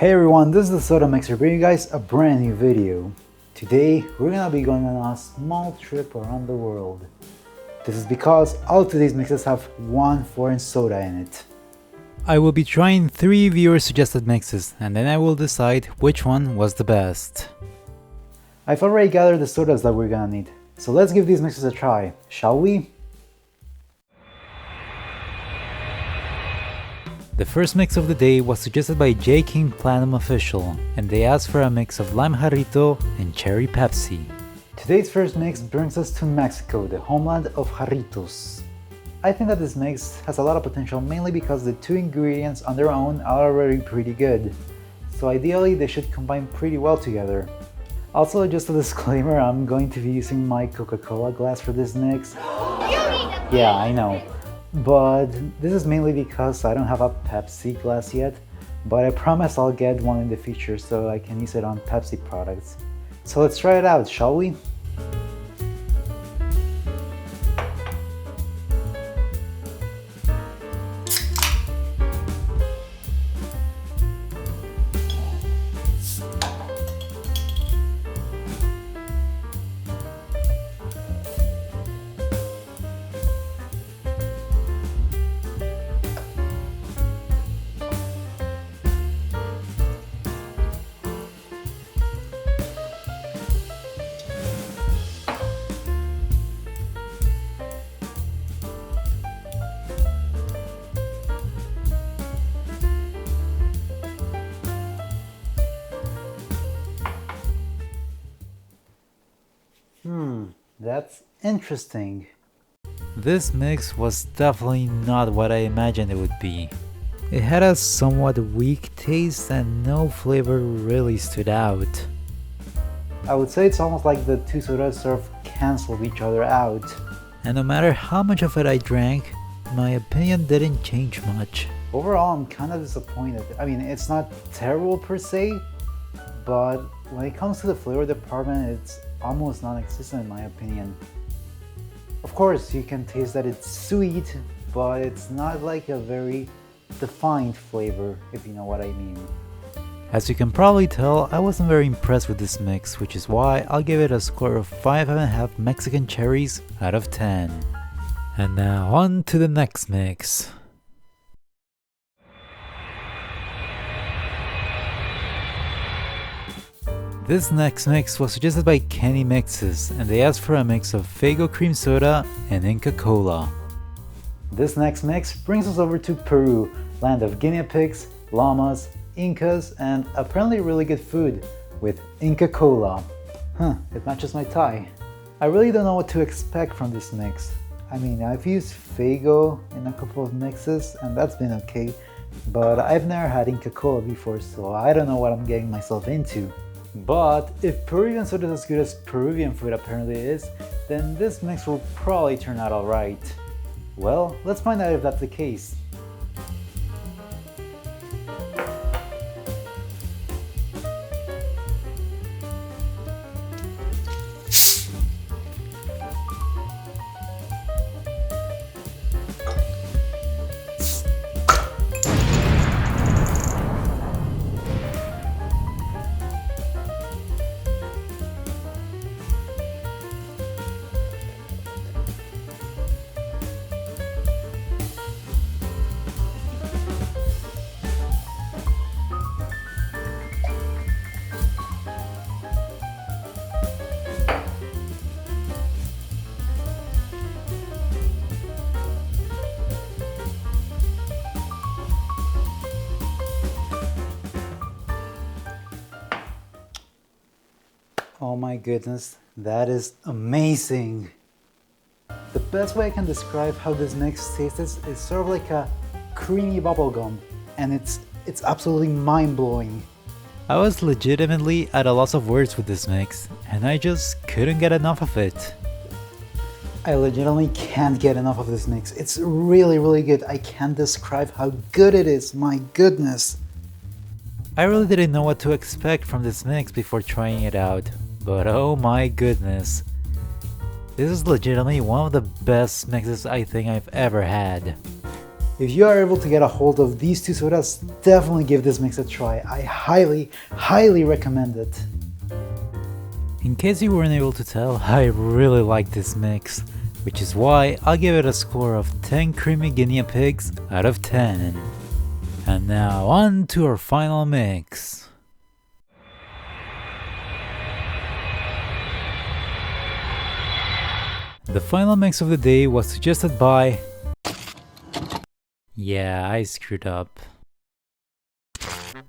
Hey everyone, this is the Soda Mixer bringing you guys a brand new video. Today we're gonna be going on a small trip around the world. This is because all of today's mixes have one foreign soda in it. I will be trying 3 viewer suggested mixes and then I will decide which one was the best. I've already gathered the sodas that we're gonna need, so let's give these mixes a try, shall we? The first mix of the day was suggested by J King Platinum Official, and they asked for a mix of lime jarrito and cherry Pepsi. Today's first mix brings us to Mexico, the homeland of jarritos. I think that this mix has a lot of potential mainly because the two ingredients on their own are already pretty good, so ideally they should combine pretty well together. Also, just a disclaimer, I'm going to be using my Coca-Cola glass for this mix. Yeah, I know. But this is mainly because I don't have a Pepsi glass yet, but I promise I'll get one in the future so I can use it on Pepsi products. So let's try it out, shall we? That's interesting. This mix was definitely not what I imagined it would be. It had a somewhat weak taste and no flavor really stood out. I would say it's almost like the two sodas sort of canceled each other out. And no matter how much of it I drank, my opinion didn't change much. Overall, I'm kind of disappointed. I mean, it's not terrible per se, but when it comes to the flavor department, it's almost non-existent in my opinion. Of course, you can taste that it's sweet, but it's not like a very defined flavor, if you know what I mean. As you can probably tell, I wasn't very impressed with this mix, which is why I'll give it a score of 5.5 Mexican cherries out of 10. And now on to the next mix. This next mix was suggested by Kenny Mixes, and they asked for a mix of Fago Cream Soda and Inca Cola. This next mix brings us over to Peru, land of guinea pigs, llamas, Incas, and apparently really good food, with Inca Cola. It matches my tie. I really don't know what to expect from this mix. I mean, I've used Fago in a couple of mixes, and that's been okay, but I've never had Inca Cola before, so I don't know what I'm getting myself into. But if Peruvian soda is as good as Peruvian food apparently is, then this mix will probably turn out alright. Well, let's find out if that's the case. Oh my goodness, that is amazing! The best way I can describe how this mix tastes is sort of like a creamy bubblegum, and it's absolutely mind-blowing. I was legitimately at a loss of words with this mix, and I just couldn't get enough of it. I legitimately can't get enough of this mix. It's really good. I can't describe how good it is, my goodness. I really didn't know what to expect from this mix before trying it out. But oh my goodness, this is legitimately one of the best mixes I think I've ever had. If you are able to get a hold of these two sodas, definitely give this mix a try. I highly recommend it. In case you weren't able to tell, I really like this mix, which is why I'll give it a score of 10 creamy guinea pigs out of 10. And now on to our final mix. The final mix of the day was suggested by... Yeah, I screwed up.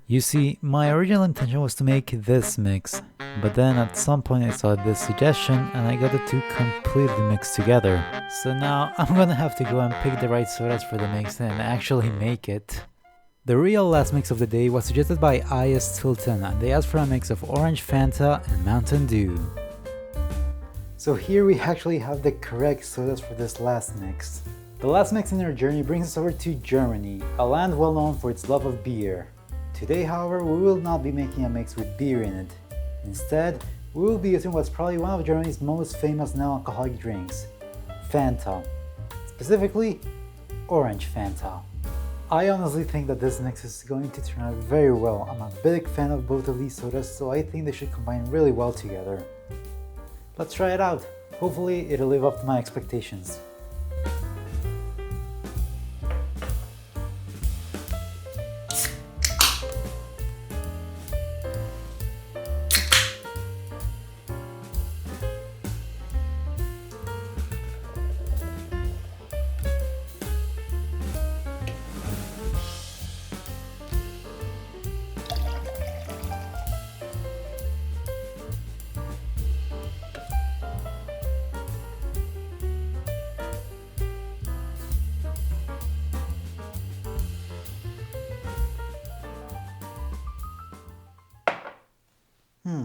You see, my original intention was to make this mix, but then at some point I saw this suggestion and I got the two completely mixed together. So now I'm gonna have to go and pick the right sodas for the mix and actually make it. The real last mix of the day was suggested by IS Tilton, and they asked for a mix of Orange Fanta and Mountain Dew. So here we actually have the correct sodas for this last mix. The last mix in our journey brings us over to Germany, a land well known for its love of beer. Today, however, we will not be making a mix with beer in it. Instead, we will be using what's probably one of Germany's most famous non-alcoholic drinks, Fanta. Specifically, Orange Fanta. I honestly think that this mix is going to turn out very well. I'm a big fan of both of these sodas, so I think they should combine really well together. Let's try it out. Hopefully it'll live up to my expectations.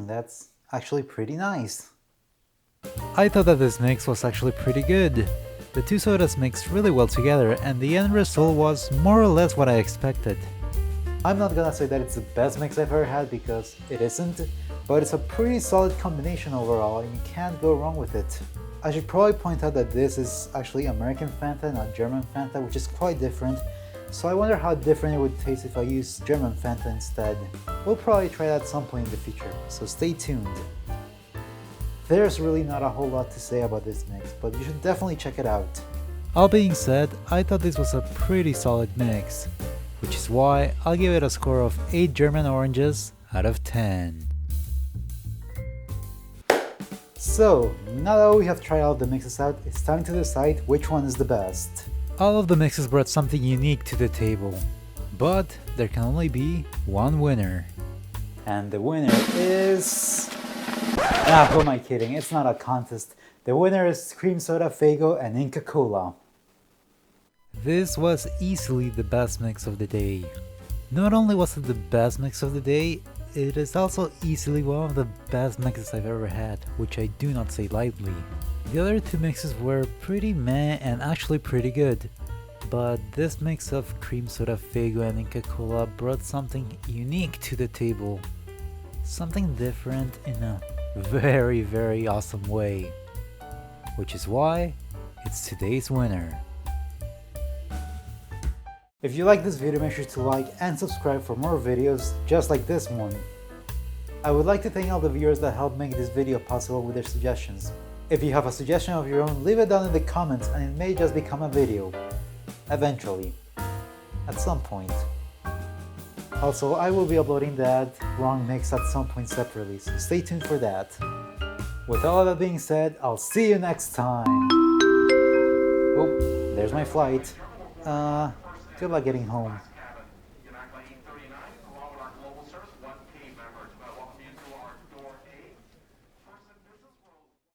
That's actually pretty nice. I thought that this mix was actually pretty good. The two sodas mixed really well together and the end result was more or less what I expected. I'm not gonna say that it's the best mix I've ever had because it isn't, but it's a pretty solid combination overall and you can't go wrong with it. I should probably point out that this is actually American Fanta, not German Fanta, which is quite different. So I wonder how different it would taste if I used German Fanta instead. We'll probably try that at some point in the future, so stay tuned. There's really not a whole lot to say about this mix, but you should definitely check it out. All being said, I thought this was a pretty solid mix, which is why I'll give it a score of 8 German oranges out of 10. So, now that we have tried all the mixes out, it's time to decide which one is the best. All of the mixes brought something unique to the table, but there can only be one winner. And the winner is... who am I kidding? It's not a contest. The winner is Cream Soda, Faygo, and Inca Kola. This was easily the best mix of the day. Not only was it the best mix of the day, it is also easily one of the best mixes I've ever had, which I do not say lightly. The other two mixes were pretty meh and actually pretty good, but this mix of Cream Soda, Faygo, and Inca Kola brought something unique to the table. Something different in a very awesome way, which is why it's today's winner. If you like this video, make sure to like and subscribe for more videos just like this one. I would like to thank all the viewers that helped make this video possible with their suggestions. If you have a suggestion of your own, leave it down in the comments and it may just become a video. Eventually. At some point. Also, I will be uploading that wrong mix at some point separately, so stay tuned for that. With all of that being said, I'll see you next time. Oh, there's my flight. Good luck getting home.